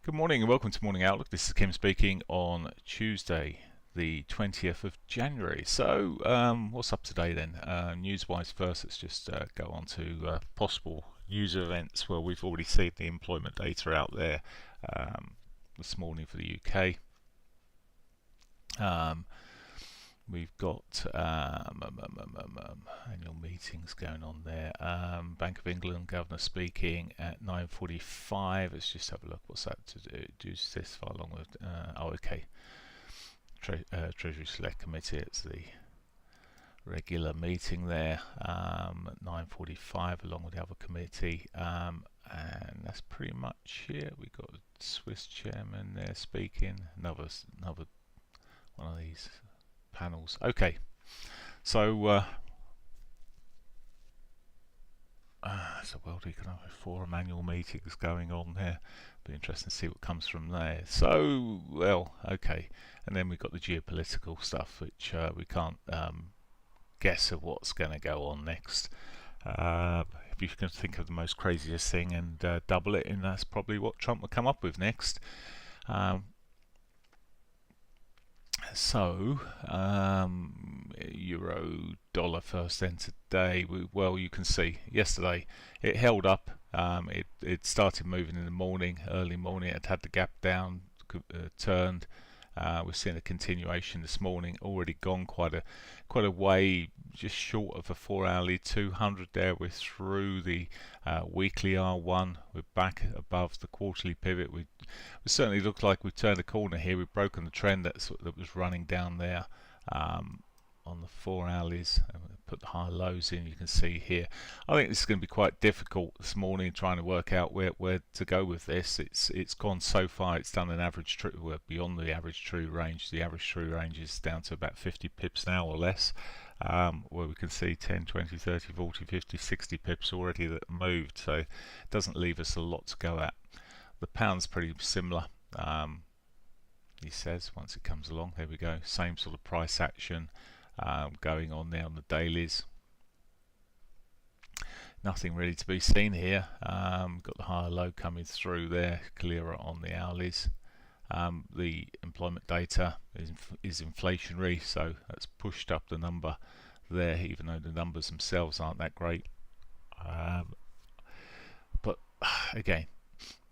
Good morning and welcome to Morning Outlook. This is Kim speaking on Tuesday, the 20th of January. So, what's up today then? News-wise first, let's just go on to possible news events. Well, we've already seen the employment data out there this morning for the UK. We've got annual meetings going on there. Bank of England governor speaking at 9:45. Let's just have a look. What's that to do? Do this far along with? Okay. Treasury Select Committee. It's the regular meeting there at 9:45, along with the other committee. And that's pretty much it. We've got the Swiss chairman there speaking. Another one of these panels. Okay, so World Economic Forum annual meetings going on there. Be interesting to see what comes from there. So, well, okay, and then we've got the geopolitical stuff, which we can't guess of what's going to go on next. If you can think of the most craziest thing and double it, and that's probably what Trump will come up with next. So, euro dollar first then today. Well, you can see yesterday it held up. It started moving in the morning, early morning. It had the gap down, turned. We're seeing a continuation this morning. Already gone quite a way, just short of a 4-hourly 200 there. We're through the weekly R1. We're back above the quarterly pivot. We certainly look like we've turned a corner here. We've broken the trend that was running down there on the 4-hourlies. Put the high lows in. You can see here. I think this is going to be quite difficult this morning, trying to work out where to go with this. It's gone so far. It's done an average true, well, beyond the average true range. The average true range is down to about 50 pips now or less, where we can see 10, 20, 30, 40, 50, 60 pips already that moved. So it doesn't leave us a lot to go at. The pound's pretty similar. He says once it comes along. There we go. Same sort of price action. Going on there on the dailies. Nothing really to be seen here. Got the higher low coming through there, clearer on the hourlies. The employment data is inflationary, so that's pushed up the number there, even though the numbers themselves aren't that great. But again,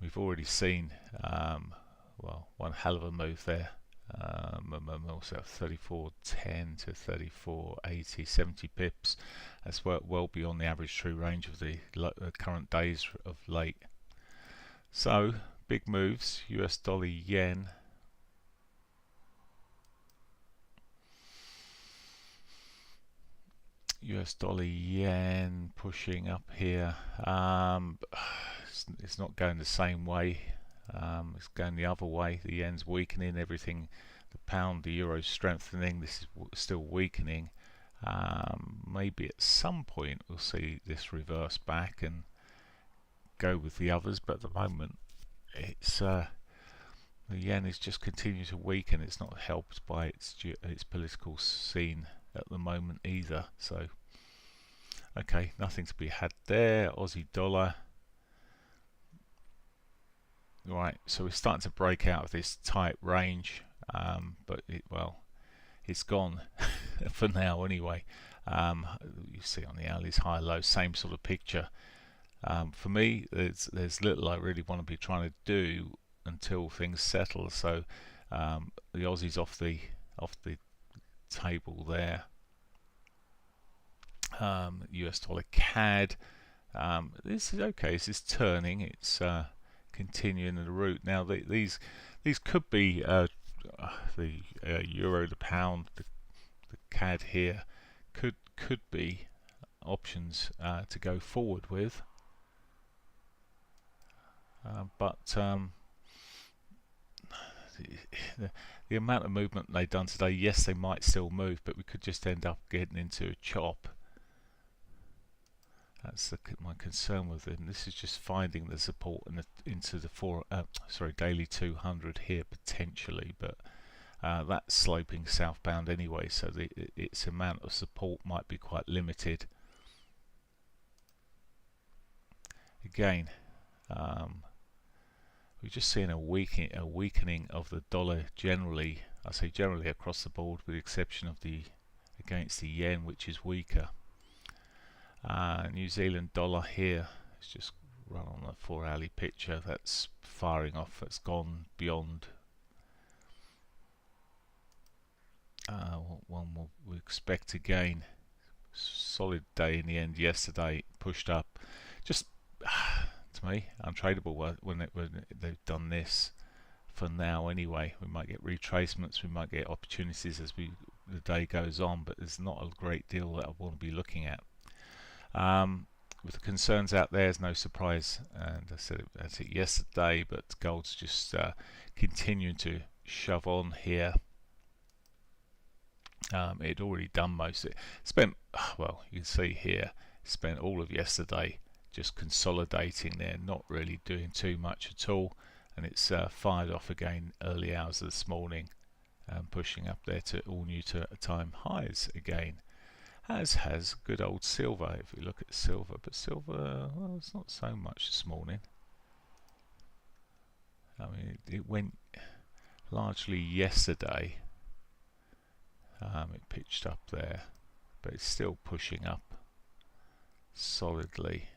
we've already seen well, one hell of a move there. Also 34.10 to 34.80, 70 pips. That's well beyond the average true range of the current days of late. So big moves. US dollar yen. US dollar yen pushing up here. It's not going the same way. It's going the other way. The yen's weakening. Everything, the pound, the euro's strengthening. This is still weakening. Maybe at some point we'll see this reverse back and go with the others, but at the moment it's the yen is just continuing to weaken. It's not helped by its political scene at the moment either. So okay, nothing to be had there. Aussie dollar. Right, so we're starting to break out of this tight range, but it's gone for now anyway. You see on the hourlies, high low, same sort of picture. For me, there's little I really want to be trying to do until things settle. So the Aussie's off the table there. US dollar CAD. This is okay. This is turning. It's continuing the route. Now these could be the euro, the pound, the CAD here could be options to go forward with, but the amount of movement they've done today, yes, they might still move, but we could just end up getting into a chop. That's my concern with them. This is just finding the support into the daily 200 here potentially, but that's sloping southbound anyway, so its amount of support might be quite limited. Again, we're just seeing a weakening of the dollar generally. I say generally across the board, with the exception of the against the yen, which is weaker. New Zealand dollar here, let's just run on the 4-hourly picture. That's firing off. That's gone beyond what one we expect again. Solid day in the end yesterday, pushed up. Just to me, untradeable when they've done this for now anyway. We might get retracements, we might get opportunities as the day goes on, but there's not a great deal that I want to be looking at. With the concerns out there, is no surprise, and I said that's it yesterday, but gold's just continuing to shove on here. It had already done most of it. Spent, well, you can see here, spent all of yesterday just consolidating there, not really doing too much at all, and it's fired off again early hours of this morning, pushing up there to all new to time highs again, as has good old silver. If we look at silver, but silver, well, it's not so much this morning. I mean, it went largely yesterday. It pitched up there, but it's still pushing up solidly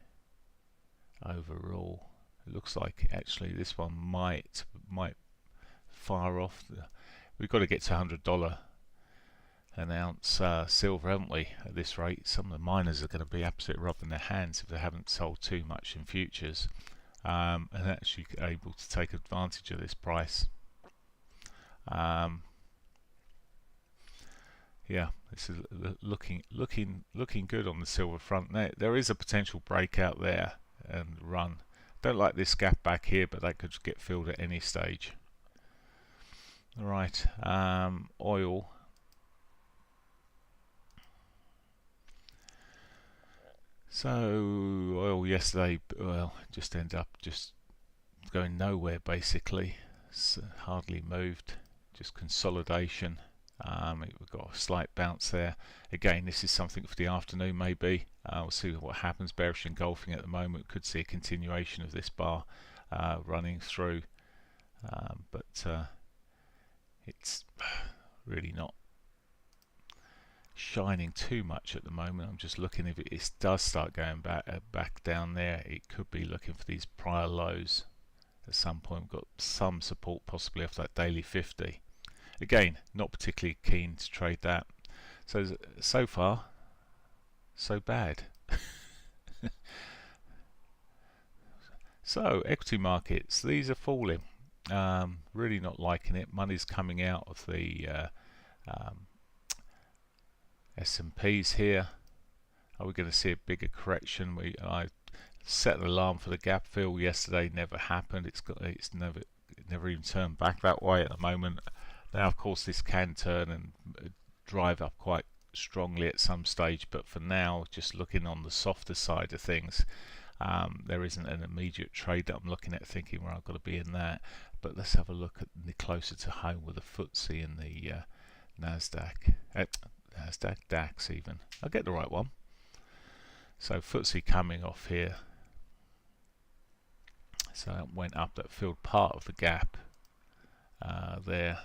overall. It looks like actually this one might fire off. We've got to get to $100 an ounce silver, haven't we? At this rate, some of the miners are going to be absolutely rubbing their hands if they haven't sold too much in futures, and actually able to take advantage of this price. Yeah, this is looking good on the silver front. There is a potential breakout there and run. Don't like this gap back here, but that could get filled at any stage. All right, oil. So oil yesterday, well, just ended up just going nowhere basically. It's hardly moved, just consolidation. We've got a slight bounce there. Again, this is something for the afternoon maybe. We'll see what happens. Bearish engulfing at the moment. Could see a continuation of this bar running through, but it's really not shining too much at the moment. I'm just looking, if it does start going back down there, it could be looking for these prior lows at some point. We've got some support possibly off that daily 50. Again, not particularly keen to trade that. So far, so bad. So equity markets, these are falling. Really not liking it. Money's coming out of the S&Ps here. Are we going to see a bigger correction? I set an alarm for the gap fill yesterday. Never happened. It never even turned back that way at the moment. Now, of course, this can turn and drive up quite strongly at some stage, but for now, just looking on the softer side of things, there isn't an immediate trade that I'm looking at thinking, well, I've got to be in that. But let's have a look at the closer to home with the FTSE and the Nasdaq, DAX even. I'll get the right one. So FTSE coming off here. So it went up, that filled part of the gap there.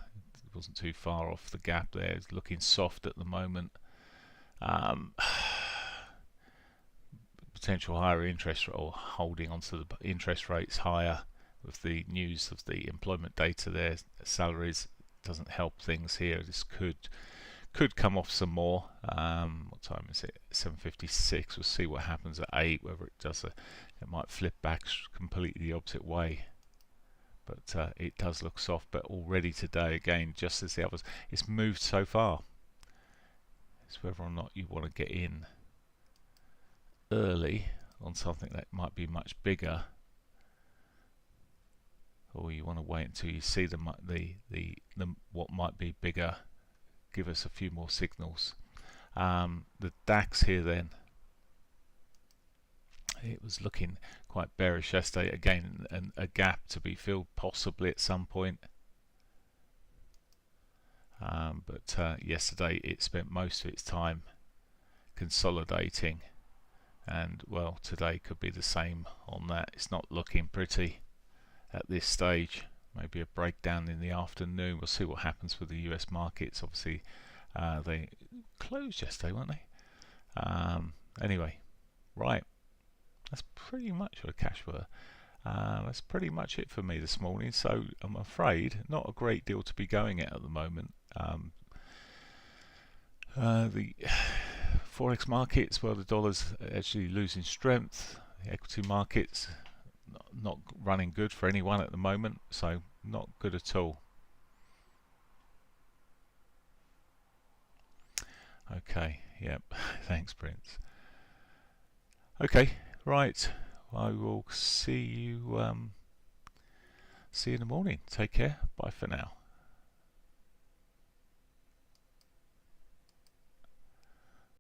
It wasn't too far off the gap there. It's looking soft at the moment. Potential higher interest rate, or holding onto the interest rates higher with the news of the employment data there. Salaries doesn't help things here. This could come off some more. What time is it? 7:56. We'll see what happens at 8. Whether it does, it might flip back completely the opposite way. But it does look soft. But already today, again, just as the others, it's moved so far. It's whether or not you want to get in early on something that might be much bigger, or you want to wait until you see the what might be bigger. Give us a few more signals. The DAX here then, it was looking quite bearish yesterday. Again, a gap to be filled possibly at some point. But yesterday it spent most of its time consolidating, and well, today could be the same on that. It's not looking pretty. at this stage. Maybe a breakdown in the afternoon. We'll see what happens with the US markets. Obviously, they closed yesterday, weren't they? Anyway, right. That's pretty much what cash were. That's pretty much it for me this morning. So I'm afraid not a great deal to be going at the moment. The Forex markets, well, the dollar's actually losing strength. The equity markets not running good for anyone at the moment, so not good at all. Okay, yep, thanks, Prince. Okay, right. I will see you in the morning. Take care. Bye for now.